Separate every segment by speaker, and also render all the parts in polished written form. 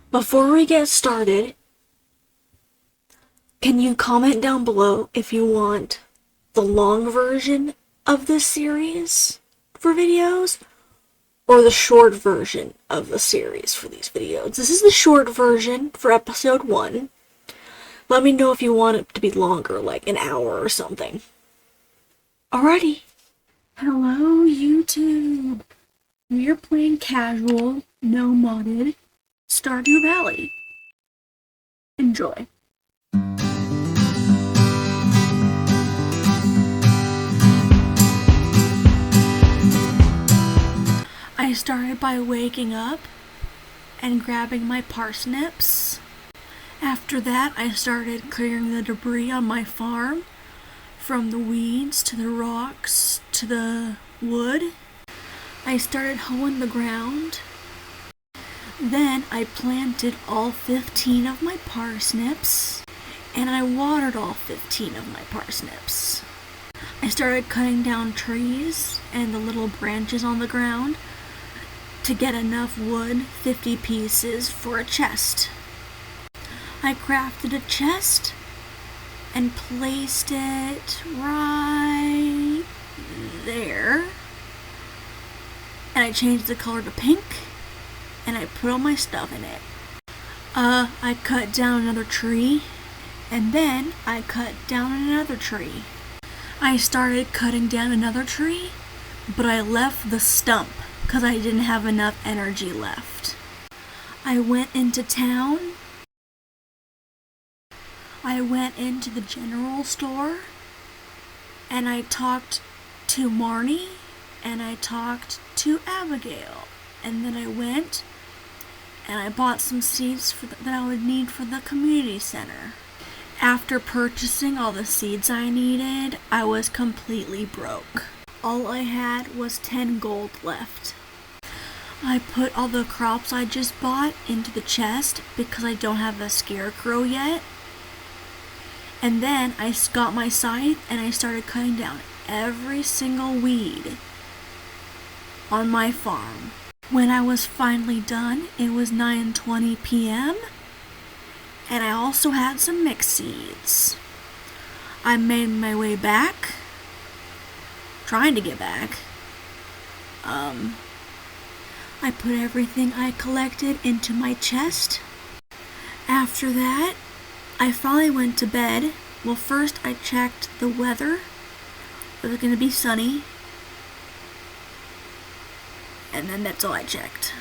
Speaker 1: Before we get started, can you comment down below if you want the long version of this series for videos or the short version of the series for these videos? This is the short version for episode 1. Let me know if you want it to be longer, like an hour or something. Alrighty. Hello, YouTube. We are playing casual, no modded, Stardew Valley. Enjoy. I started by waking up and grabbing my parsnips. After that, I started clearing the debris on my farm, from the weeds to the rocks to the wood. I started hoeing the ground. Then I planted all 15 of my parsnips, and I watered all 15 of my parsnips. I started cutting down trees and the little branches on the ground to get enough wood, 50 pieces, for a chest. I crafted a chest and placed it right there. And I changed the color to pink, and I put all my stuff in it. I cut down another tree, and then I cut down another tree. I started cutting down another tree, but I left the stump because I didn't have enough energy left. I went into town. I went into the general store, and I talked to Marnie, and I talked to Abigail, and then I went and I bought some seeds that I would need for the community center. After purchasing all the seeds I needed, I was completely broke. All I had was 10 gold left. I put all the crops I just bought into the chest because I don't have a scarecrow yet. And then I got my scythe and I started cutting down every single weed on my farm. When I was finally done, it was 9:20 p.m. and I also had some mixed seeds. I made my way back, trying to get back. I put everything I collected into my chest. After that, I finally went to bed. Well, first I checked the weather. It was going to be sunny. And then that's all I checked.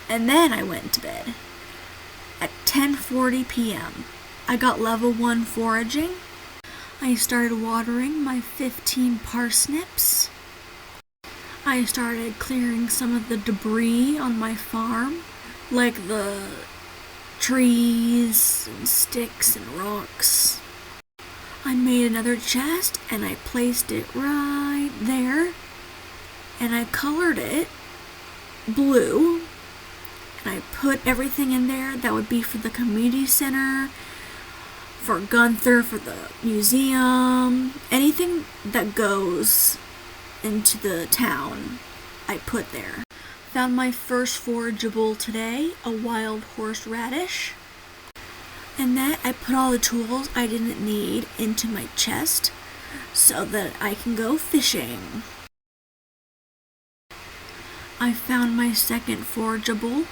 Speaker 1: And then I went to bed. At 10:40 p.m. I got level 1 foraging. I started watering my 15 parsnips. I started clearing some of the debris on my farm, like the trees and sticks and rocks. I made another chest and I placed it right there, and I colored it blue, and I put everything in there that would be for the community center, for Gunther, for the museum, anything that goes into the town, I put there. Found my first forageable today, a wild horseradish. And that I put all the tools I didn't need into my chest so that I can go fishing. I found my second forageable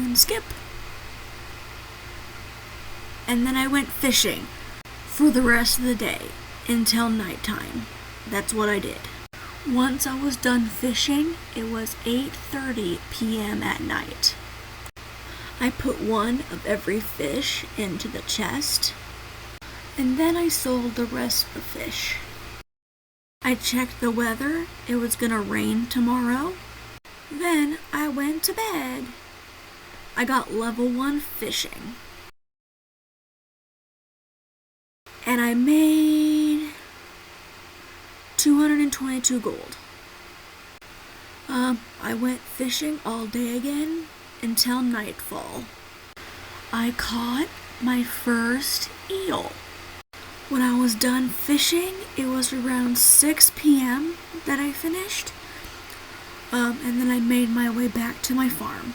Speaker 1: and skip. And then I went fishing for the rest of the day until nighttime. That's what I did. Once I was done fishing, it was 8:30 p.m. at night. I put one of every fish into the chest, and then I sold the rest of the fish. I checked the weather. It was gonna rain tomorrow. Then I went to bed. I got level 1 fishing. And I made 222 gold. I went fishing all day again until nightfall. I caught my first eel. When I was done fishing, it was around 6 p.m. that I finished. And then I made my way back to my farm.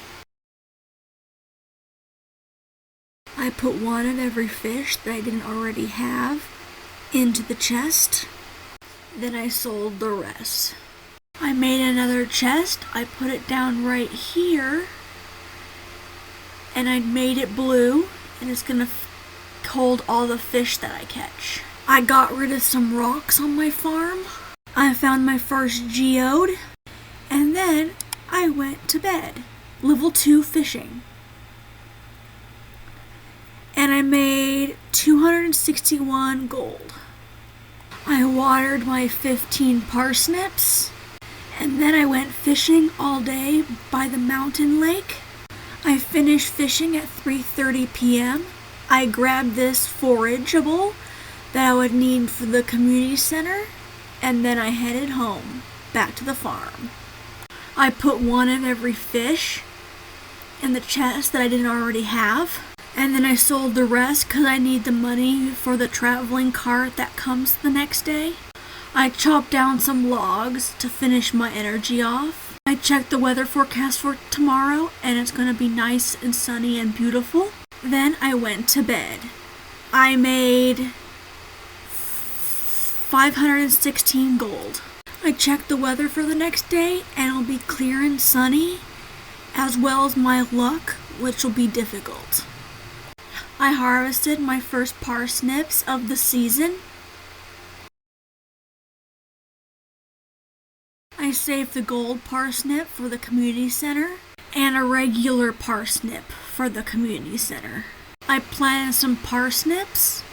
Speaker 1: I put one of every fish that I didn't already have into the chest. Then I sold the rest. I made another chest. I put it down right here. And I made it blue. And it's gonna hold all the fish that I catch. I got rid of some rocks on my farm. I found my first geode. And then I went to bed. Level 2 fishing. And I made 261 gold. I watered my 15 parsnips. And then I went fishing all day by the mountain lake. I finished fishing at 3:30 p.m. I grabbed this forageable that I would need for the community center. And then I headed home, back to the farm. I put one of every fish in the chest that I didn't already have. And then I sold the rest because I need the money for the traveling cart that comes the next day. I chopped down some logs to finish my energy off. I checked the weather forecast for tomorrow and it's going to be nice and sunny and beautiful. Then I went to bed. I made 516 gold. I checked the weather for the next day and it'll be clear and sunny, as well as my luck, which will be difficult. I harvested my first parsnips of the season. I saved the gold parsnip for the community center and a regular parsnip for the community center. I planted some parsnips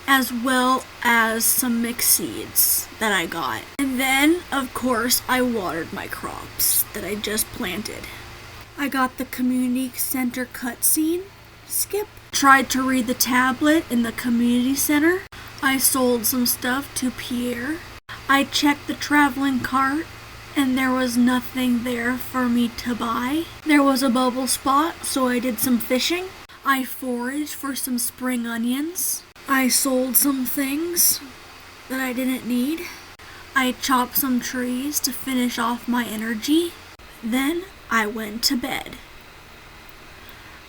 Speaker 1: as well as some mixed seeds that I got. And then, of course, I watered my crops that I just planted. I got the community center cutscene. Skip. Tried to read the tablet in the community center. I sold some stuff to Pierre. I checked the traveling cart and there was nothing there for me to buy. There was a bubble spot, so I did some fishing. I foraged for some spring onions. I sold some things that I didn't need. I chopped some trees to finish off my energy. Then I went to bed.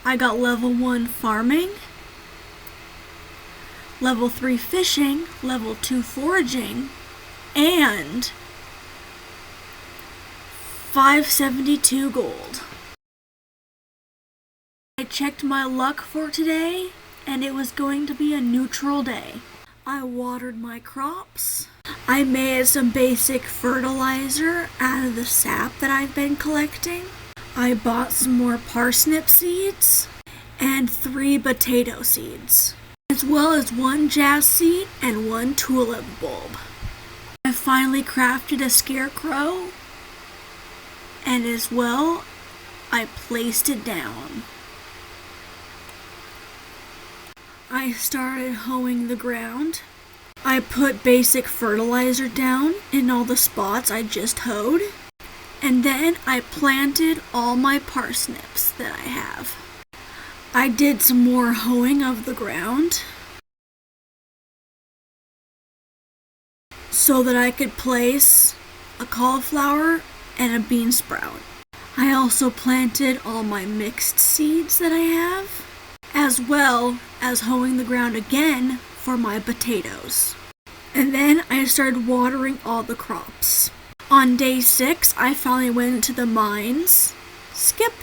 Speaker 1: I got level 1 farming, level 3 fishing, level 2 foraging, and 572 gold. I checked my luck for today, and it was going to be a neutral day. I watered my crops. I made some basic fertilizer out of the sap that I've been collecting. I bought some more parsnip seeds and 3 potato seeds, as well as 1 jazz seed and 1 tulip bulb. I finally crafted a scarecrow, and as well, I placed it down. I started hoeing the ground. I put basic fertilizer down in all the spots I just hoed. And then I planted all my parsnips that I have. I did some more hoeing of the ground so that I could place a cauliflower and a bean sprout. I also planted all my mixed seeds that I have, as well as hoeing the ground again for my potatoes. And then I started watering all the crops. On day 6, I finally went into the mines. Skip.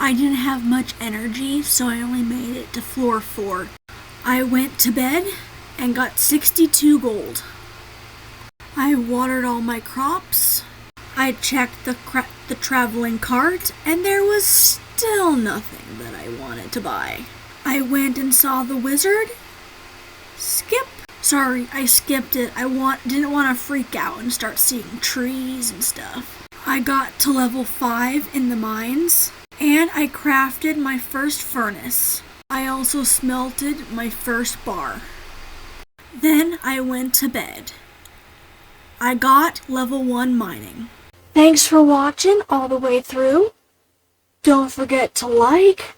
Speaker 1: I didn't have much energy, so I only made it to floor 4. I went to bed and got 62 gold. I watered all my crops. I checked the traveling cart, and there was still nothing that I wanted to buy. I went and saw the wizard. Skip. Sorry, I skipped it. I didn't want to freak out and start seeing trees and stuff. I got to level 5 in the mines, and I crafted my first furnace. I also smelted my first bar. Then I went to bed. I got level 1 mining. Thanks for watching all the way through. Don't forget to like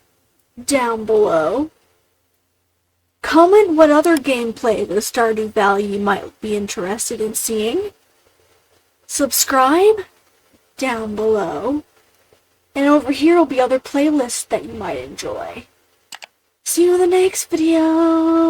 Speaker 1: down below. Comment what other gameplay of the Stardew Valley you might be interested in seeing. subscribe down below, and over here will be other playlists that you might enjoy. See you in the next video!